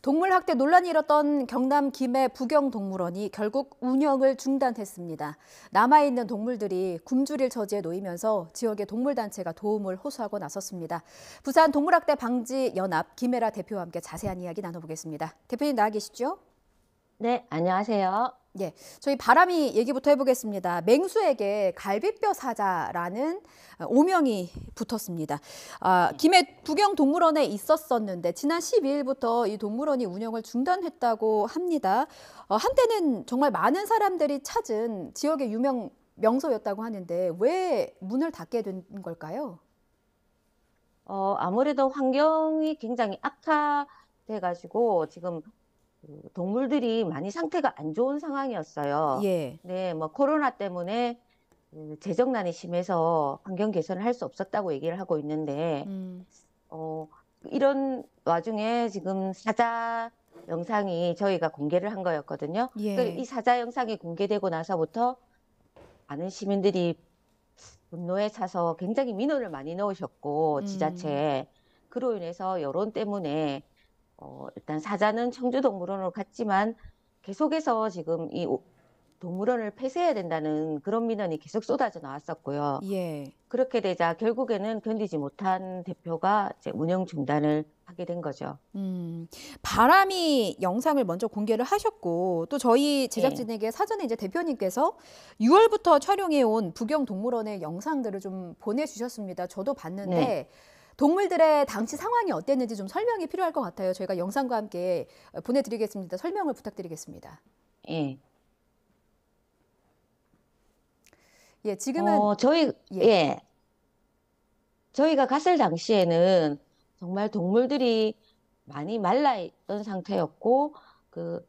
동물 학대 논란이 일었던 경남 김해 부경동물원이 결국 운영을 중단했습니다. 남아있는 동물들이 굶주릴 처지에 놓이면서 지역의 동물단체가 도움을 호소하고 나섰습니다. 부산 동물학대 방지 연합 김혜라 대표와 함께 자세한 이야기 나눠보겠습니다. 대표님 나와 계시죠? 네, 안녕하세요. 예, 저희 바람이 얘기부터 해보겠습니다. 맹수에게 갈비뼈 사자라는 오명이 붙었습니다. 김해 부경동물원에 있었었는데 지난 12일부터 이 동물원이 운영을 중단했다고 합니다. 한때는 정말 많은 사람들이 찾은 지역의 유명 명소였다고 하는데 왜 문을 닫게 된 걸까요? 아무래도 환경이 굉장히 악화돼가지고 지금 그 동물들이 많이 상태가 안 좋은 상황이었어요. 예. 네, 뭐 코로나 때문에 그 재정난이 심해서 환경 개선을 할 수 없었다고 얘기를 하고 있는데, 음, 어, 이런 와중에 지금 사자 영상이 저희가 공개를 한 거였거든요. 이 예. 사자 영상이 공개되고 나서부터 많은 시민들이 분노에 차서 굉장히 민원을 많이 넣으셨고, 음. 지자체에. 그로 인해서 여론 때문에 일단 사자는 청주동물원으로 갔지만 계속해서 지금 동물원을 폐쇄해야 된다는 그런 민원이 계속 쏟아져 나왔었고요. 예. 그렇게 되자 결국에는 견디지 못한 대표가 이제 운영 중단을 하게 된 거죠. 바람이 영상을 먼저 공개를 하셨고 또 저희 예, 제작진에게 사전에 이제 대표님께서 6월부터 촬영해 온 부경동물원의 영상들을 좀 보내주셨습니다. 저도 네, 봤는데 동물들의 당시 상황이 어땠는지 좀 설명이 필요할 것 같아요. 저희가 영상과 함께 보내드리겠습니다. 설명을 부탁드리겠습니다. 예. 예, 지금은 어, 저희, 예, 예. 저희가 갔을 당시에는 정말 동물들이 많이 말라 있던 상태였고, 그,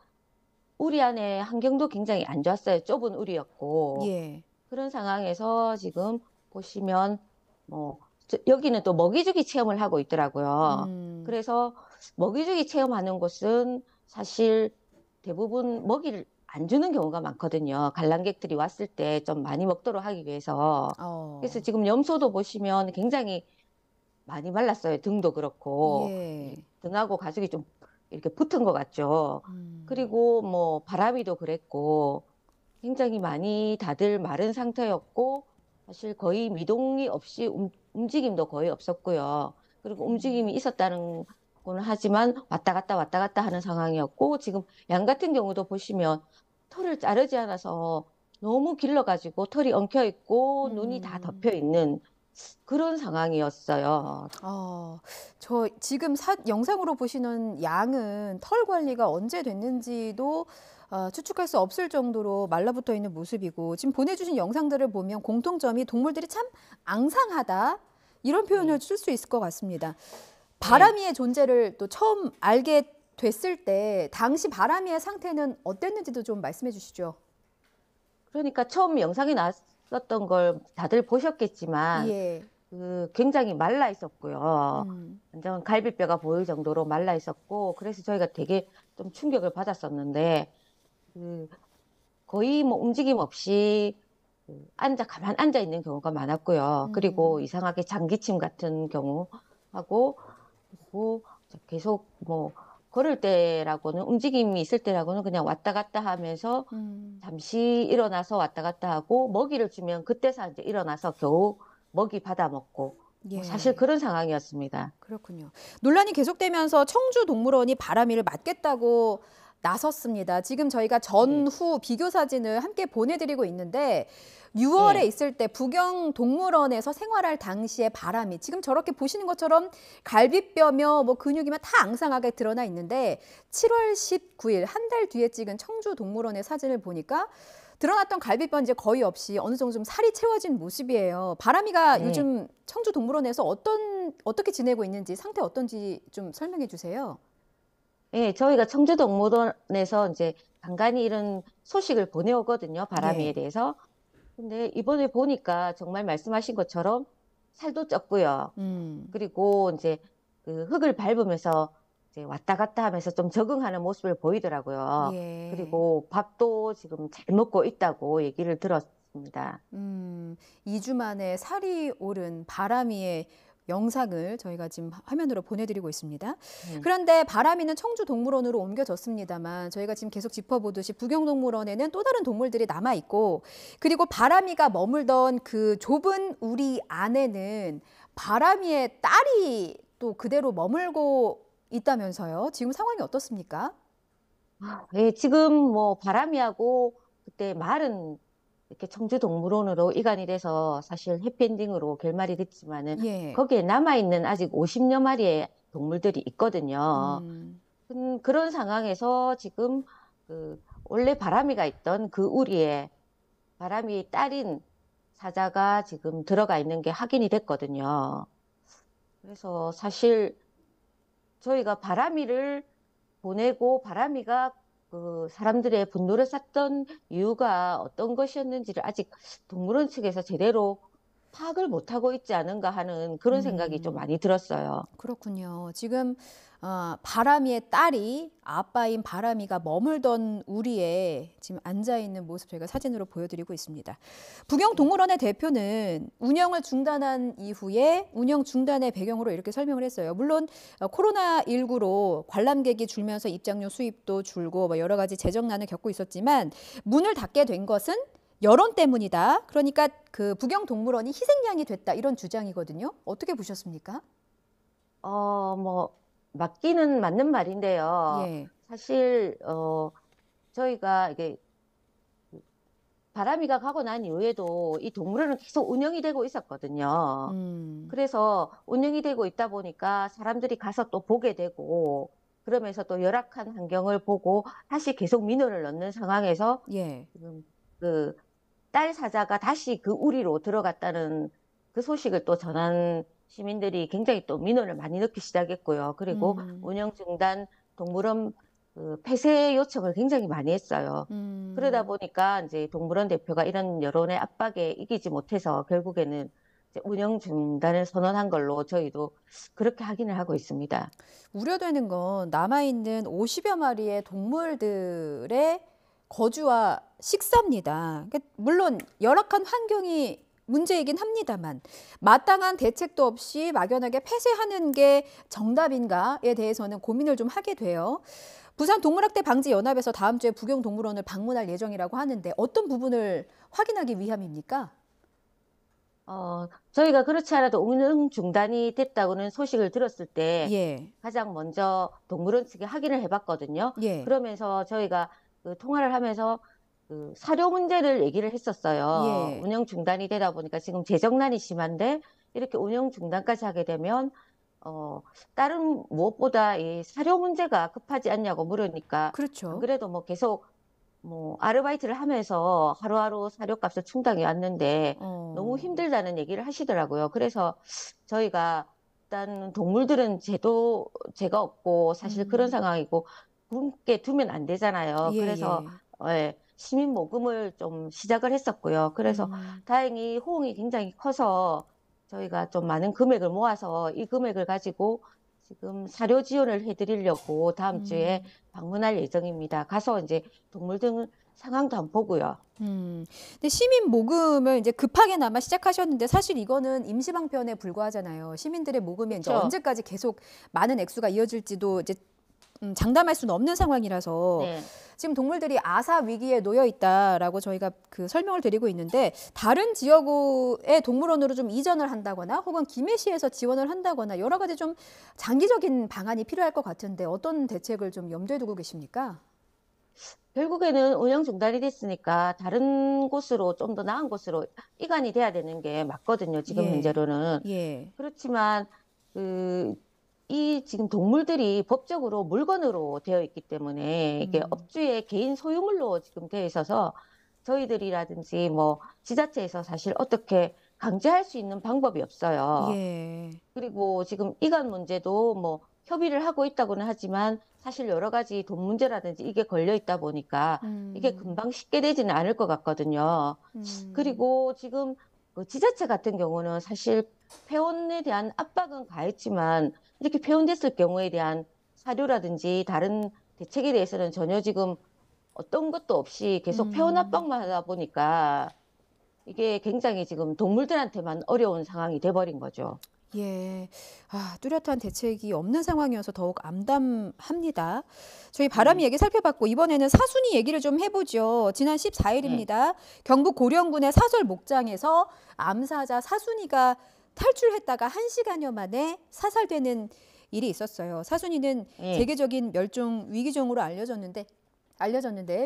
우리 안에 환경도 굉장히 안 좋았어요. 좁은 우리였고. 예, 그런 상황에서 지금 보시면, 뭐, 여기는 또 먹이주기 체험을 하고 있더라고요. 음, 그래서 먹이주기 체험하는 곳은 사실 대부분 먹이를 안 주는 경우가 많거든요. 관람객들이 왔을 때 좀 많이 먹도록 하기 위해서. 그래서 어, 지금 염소도 보시면 굉장히 많이 말랐어요. 등도 그렇고. 예, 등하고 가죽이 좀 이렇게 붙은 것 같죠. 음, 그리고 뭐 바람이도 그랬고 굉장히 많이 다들 마른 상태였고 사실 거의 미동이 없이 움직임도 거의 없었고요. 그리고 움직임이 있었다는 거는 하지만 왔다 갔다 하는 상황이었고 지금 양 같은 경우도 보시면 털을 자르지 않아서 너무 길러가지고 털이 엉켜 있고 눈이 다 음. 덮여 있는 그런 상황이었어요. 어, 저 지금 영상으로 보시는 양은 털 관리가 언제 됐는지도 추측할 수 없을 정도로 말라붙어 있는 모습이고 지금 보내주신 영상들을 보면 공통점이 동물들이 참 앙상하다 이런 표현을 네. 쓸 수 있을 것 같습니다. 네. 바람이의 존재를 또 처음 알게 됐을 때 당시 바람이의 상태는 어땠는지도 좀 말씀해 주시죠. 그러니까 처음 영상이 나왔었던 걸 다들 보셨겠지만 예, 굉장히 말라 있었고요. 음, 완전 갈비뼈가 보일 정도로 말라 있었고 그래서 저희가 되게 좀 충격을 받았었는데 그 거의 뭐 움직임 없이 가만 앉아 있는 경우가 많았고요. 그리고 음, 이상하게 장기침 같은 경우하고 그리고 계속 뭐 걸을 때라고는 움직임이 있을 때라고는 그냥 왔다 갔다 하면서 음. 잠시 일어나서 왔다 갔다 하고 먹이를 주면 그때서 이제 일어나서 겨우 먹이 받아 먹고 뭐 사실 예. 그런 상황이었습니다. 그렇군요. 논란이 계속되면서 청주동물원이 바람이를 맞겠다고 나섰습니다. 지금 저희가 네, 전후 비교 사진을 함께 보내드리고 있는데 6월에 네, 있을 때 부경동물원에서 생활할 당시의 바람이 지금 저렇게 보시는 것처럼 갈비뼈며 뭐 근육이며 다 앙상하게 드러나 있는데 7월 19일 한 달 뒤에 찍은 청주동물원의 사진을 보니까 드러났던 갈비뼈는 이제 거의 없이 어느 정도 좀 살이 채워진 모습이에요. 바람이가 네. 요즘 청주동물원에서 어떻게 지내고 있는지 상태 어떤지 좀 설명해 주세요. 네, 저희가 청주동물원에서 이제 간간히 이런 소식을 보내오거든요. 바람이에 예. 대해서. 근데 이번에 보니까 정말 말씀하신 것처럼 살도 쪘고요. 음. 그리고 이제 그 흙을 밟으면서 이제 왔다 갔다 하면서 좀 적응하는 모습을 보이더라고요. 예. 그리고 밥도 지금 잘 먹고 있다고 얘기를 들었습니다. 2주 만에 살이 오른 바람이의 영상을 저희가 지금 화면으로 보내드리고 있습니다. 네. 그런데 바람이는 청주동물원으로 옮겨졌습니다만 저희가 지금 계속 짚어보듯이 부경동물원에는 또 다른 동물들이 남아있고 그리고 바람이가 머물던 그 좁은 우리 안에는 바람이의 딸이 또 그대로 머물고 있다면서요. 지금 상황이 어떻습니까? 예, 지금 뭐 바람이하고 그때 말은 이렇게 청주동물원으로 이관이 돼서 사실 해피엔딩으로 결말이 됐지만은 예. 거기에 남아있는 아직 50여 마리의 동물들이 있거든요. 음, 그런 상황에서 지금 원래 바람이가 있던 그 우리에 바람이의 딸인 사자가 지금 들어가 있는 게 확인이 됐거든요. 그래서 사실 저희가 바람이를 보내고 바람이가 그 사람들의 분노를 샀던 이유가 어떤 것이었는지를 아직 동물원 측에서 제대로 파악을 못하고 있지 않은가 하는 그런 생각이 좀 음. 많이 들었어요. 그렇군요. 지금 바람이의 딸이 아빠인 바람이가 머물던 우리에 지금 앉아 있는 모습 저희가 사진으로 보여드리고 있습니다. 부경동물원의 대표는 운영을 중단한 이후에 운영 중단의 배경으로 이렇게 설명을 했어요. 물론 코로나19로 관람객이 줄면서 입장료 수입도 줄고 뭐 여러 가지 재정난을 겪고 있었지만 문을 닫게 된 것은 여론 때문이다. 그러니까 그 부경동물원이 희생양이 됐다. 이런 주장이거든요. 어떻게 보셨습니까? 뭐 맞기는 맞는 말인데요. 예. 사실 저희가 이게 바람이가 가고 난 이후에도 이 동물원은 계속 운영이 되고 있었거든요. 음, 그래서 운영이 되고 있다 보니까 사람들이 가서 또 보게 되고 그러면서 또 열악한 환경을 보고 다시 계속 민원을 넣는 상황에서 예. 지금 그 딸 사자가 다시 그 우리로 들어갔다는 그 소식을 또 전한 시민들이 굉장히 또 민원을 많이 넣기 시작했고요. 그리고 음, 운영 중단 동물원 폐쇄 요청을 굉장히 많이 했어요. 그러다 음. 보니까 이제 동물원 대표가 이런 여론의 압박에 이기지 못해서 결국에는 이제 운영 중단을 선언한 걸로 저희도 그렇게 확인을 하고 있습니다. 우려되는 건 남아있는 50여 마리의 동물들의 거주와 식사입니다. 그러니까 물론 열악한 환경이 문제이긴 합니다만 마땅한 대책도 없이 막연하게 폐쇄하는 게 정답인가에 대해서는 고민을 좀 하게 돼요. 부산 동물학대 방지 연합에서 다음 주에 부경동물원을 방문할 예정이라고 하는데 어떤 부분을 확인하기 위함입니까? 저희가 그렇지 않아도 운영 중단이 됐다고는 소식을 들었을 때 예, 가장 먼저 동물원 측에 확인을 해봤거든요. 예, 그러면서 저희가 통화를 하면서 사료 문제를 얘기를 했었어요. 예. 운영 중단이 되다 보니까 지금 재정난이 심한데 이렇게 운영 중단까지 하게 되면 다른 무엇보다 이 사료 문제가 급하지 않냐고 물으니까 안 그렇죠. 그래도 뭐 계속 뭐 아르바이트를 하면서 하루하루 사료값을 충당해 왔는데 너무 어, 힘들다는 얘기를 하시더라고요. 그래서 저희가 일단 동물들은 죄가 없고 사실 그런 음, 상황이고 굶게 두면 안 되잖아요. 예, 그래서 예. 시민 모금을 좀 시작을 했었고요. 그래서 음. 다행히 호응이 굉장히 커서 저희가 좀 많은 금액을 모아서 이 금액을 가지고 지금 사료 지원을 해드리려고 다음 주에 음, 방문할 예정입니다. 가서 이제 동물 등 상황도 한번 보고요. 근데 시민 모금을 이제 급하게나마 시작하셨는데 사실 이거는 임시방편에 불과하잖아요. 시민들의 모금이 이제 그렇죠? 언제까지 계속 많은 액수가 이어질지도 이제 장담할 수는 없는 상황이라서 네. 지금 동물들이 아사 위기에 놓여 있다라고 저희가 그 설명을 드리고 있는데 다른 지역의 동물원으로 좀 이전을 한다거나 혹은 김해시에서 지원을 한다거나 여러 가지 좀 장기적인 방안이 필요할 것 같은데 어떤 대책을 좀 염두에 두고 계십니까? 결국에는 운영 중단이 됐으니까 다른 곳으로 좀 더 나은 곳으로 이관이 돼야 되는 게 맞거든요. 지금 예, 현재로는. 예, 그렇지만 그, 이 지금 동물들이 법적으로 물건으로 되어 있기 때문에 이게 음, 업주의 개인 소유물로 지금 되어 있어서 저희들이라든지 뭐 지자체에서 사실 어떻게 강제할 수 있는 방법이 없어요. 예, 그리고 지금 이관 문제도 뭐 협의를 하고 있다고는 하지만 사실 여러 가지 돈 문제라든지 이게 걸려 있다 보니까 이게 음, 금방 쉽게 되지는 않을 것 같거든요. 음, 그리고 지금 그 지자체 같은 경우는 사실 폐원에 대한 압박은 가했지만 이렇게 폐원됐을 경우에 대한 사료라든지 다른 대책에 대해서는 전혀 지금 어떤 것도 없이 계속 폐원 음. 압박만 하다 보니까 이게 굉장히 지금 동물들한테만 어려운 상황이 돼버린 거죠. 예. 뚜렷한 대책이 없는 상황이어서 더욱 암담합니다. 저희 바람이 네. 얘기 살펴봤고 이번에는 사순이 얘기를 좀 해보죠. 지난 네. 14일입니다. 경북 고령군의 사설 목장에서 암사자 사순이가 탈출했다가 1시간여 만에 사살되는 일이 있었어요. 사순이는 예. 세계적인 멸종 위기종으로 알려졌는데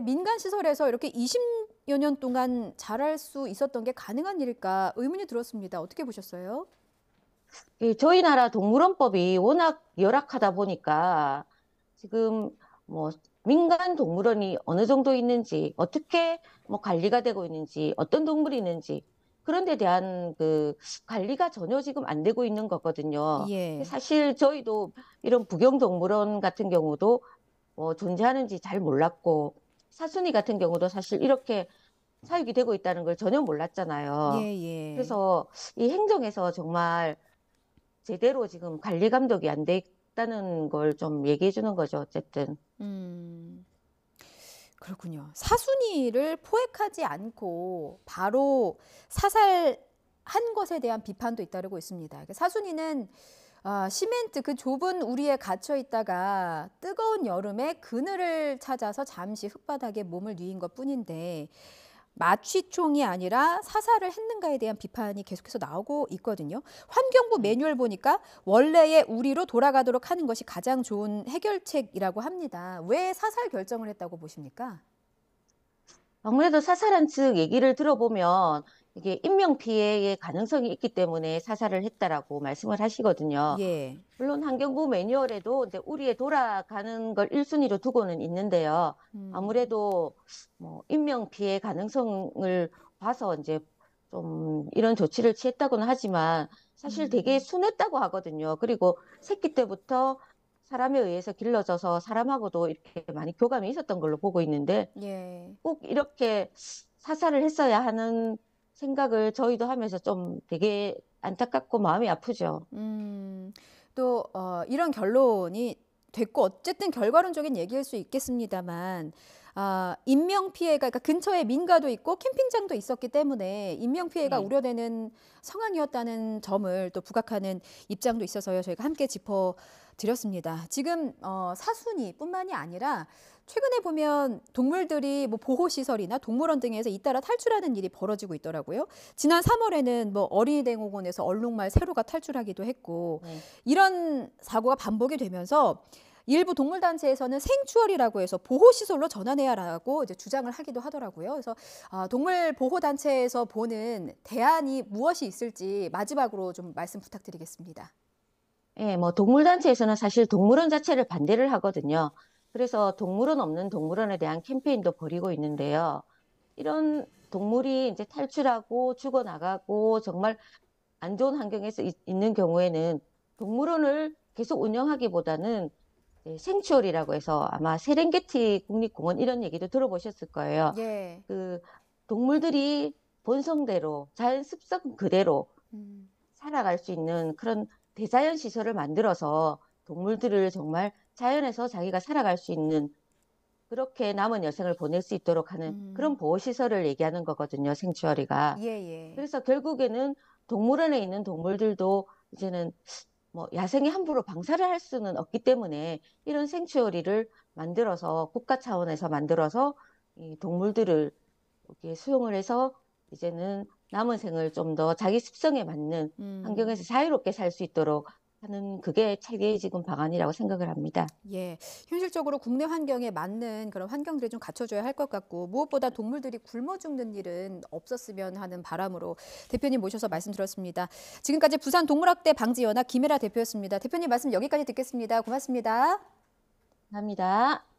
민간 시설에서 이렇게 20여 년 동안 자랄 수 있었던 게 가능한 일일까 의문이 들었습니다. 어떻게 보셨어요? 저희 나라 동물원법이 워낙 열악하다 보니까 지금 뭐 민간 동물원이 어느 정도 있는지, 어떻게 뭐 관리가 되고 있는지, 어떤 동물이 있는지 그런 데 대한 그 관리가 전혀 지금 안 되고 있는 거거든요. 예. 사실 저희도 이런 북영동물원 같은 경우도 존재하는지 잘 몰랐고, 사순이 같은 경우도 사실 이렇게 사육이 되고 있다는 걸 전혀 몰랐잖아요. 예. 그래서 이 행정에서 정말 제대로 지금 관리 감독이 안 돼 있다는 걸 좀 얘기해 주는 거죠, 어쨌든. 음, 그렇군요. 사순이를 포획하지 않고 바로 사살한 것에 대한 비판도 잇따르고 있습니다. 사순이는 시멘트 그 좁은 우리에 갇혀 있다가 뜨거운 여름에 그늘을 찾아서 잠시 흙바닥에 몸을 뉘인 것뿐인데 마취총이 아니라 사살을 했는가에 대한 비판이 계속해서 나오고 있거든요. 환경부 네. 매뉴얼 보니까 원래의 우리로 돌아가도록 하는 것이 가장 좋은 해결책이라고 합니다. 왜 사살 결정을 했다고 보십니까? 아무래도 사살한 측 얘기를 들어보면 이게 인명피해의 가능성이 있기 때문에 사살을 했다라고 말씀을 하시거든요. 예. 물론 환경부 매뉴얼에도 이제 우리에 돌아가는 걸 1순위로 두고는 있는데요. 음, 아무래도 뭐 인명피해 가능성을 봐서 이제 좀 이런 조치를 취했다고는 하지만 사실 되게 음, 순했다고 하거든요. 그리고 새끼 때부터 사람에 의해서 길러져서 사람하고도 이렇게 많이 교감이 있었던 걸로 보고 있는데 예. 꼭 이렇게 사살을 했어야 하는 생각을 저희도 하면서 좀 되게 안타깝고 마음이 아프죠. 또 이런 결론이 됐고 어쨌든 결과론적인 얘기일 수 있겠습니다만 인명 피해가 그러니까 근처에 민가도 있고 캠핑장도 있었기 때문에 인명 피해가 네. 우려되는 상황이었다는 점을 또 부각하는 입장도 있어서요. 저희가 함께 짚어 드렸습니다. 지금 사순이뿐만이 아니라 최근에 보면 동물들이 뭐 보호시설이나 동물원 등에서 잇따라 탈출하는 일이 벌어지고 있더라고요. 지난 3월에는 뭐 어린이대공원에서 얼룩말 세로가 탈출하기도 했고 네. 이런 사고가 반복이 되면서 일부 동물단체에서는 생추월이라고 해서 보호시설로 전환해야라고 이제 주장을 하기도 하더라고요. 그래서 동물 보호단체에서 보는 대안이 무엇이 있을지 마지막으로 좀 말씀 부탁드리겠습니다. 예, 뭐 동물단체에서는 사실 동물원 자체를 반대를 하거든요. 그래서 동물원 없는 동물원에 대한 캠페인도 벌이고 있는데요. 이런 동물이 이제 탈출하고 죽어나가고 정말 안 좋은 환경에서 있는 경우에는 동물원을 계속 운영하기보다는 생추월이라고 해서 아마 세렝게티 국립공원 이런 얘기도 들어보셨을 거예요. 예. 그 동물들이 본성대로 자연 습성 그대로 음, 살아갈 수 있는 그런 대자연 시설을 만들어서 동물들을 정말 자연에서 자기가 살아갈 수 있는 그렇게 남은 여생을 보낼 수 있도록 하는 그런 음, 보호 시설을 얘기하는 거거든요, 생추어리가. 예. 그래서 결국에는 동물원에 있는 동물들도 이제는 뭐 야생에 함부로 방사를 할 수는 없기 때문에 이런 생추어리를 만들어서 국가 차원에서 만들어서 이 동물들을 이렇게 수용을 해서 이제는 남은 생을 좀 더 자기 습성에 맞는 음. 환경에서 자유롭게 살 수 있도록 하는 그게 최대의 지금 방안이라고 생각을 합니다. 예, 현실적으로 국내 환경에 맞는 그런 환경들이 좀 갖춰져야 할 것 같고 무엇보다 동물들이 굶어 죽는 일은 없었으면 하는 바람으로 대표님 모셔서 말씀 들었습니다. 지금까지 부산 동물학대 방지연합 김혜라 대표였습니다. 대표님 말씀 여기까지 듣겠습니다. 고맙습니다. 감사합니다.